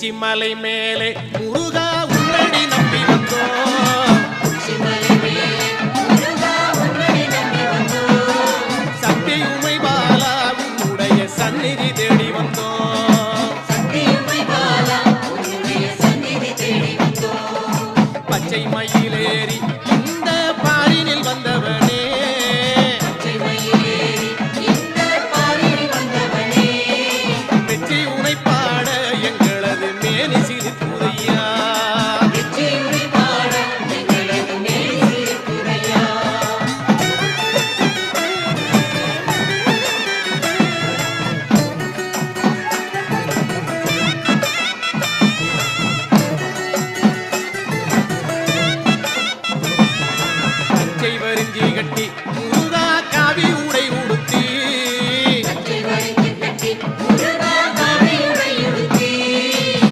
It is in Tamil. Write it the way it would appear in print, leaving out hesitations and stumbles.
உச்சிமலை மேலே முருகா உன்னடி நம்பி வந்தோம். சக்தி உமை பாலா உன்னுடைய சந்நிதி தேடி வந்தோம். பச்சை மயிலேறி இந்த பாரினில் வந்தவனே, வெற்றி உனை பாட எங்களது மேனி சிரிப்புதை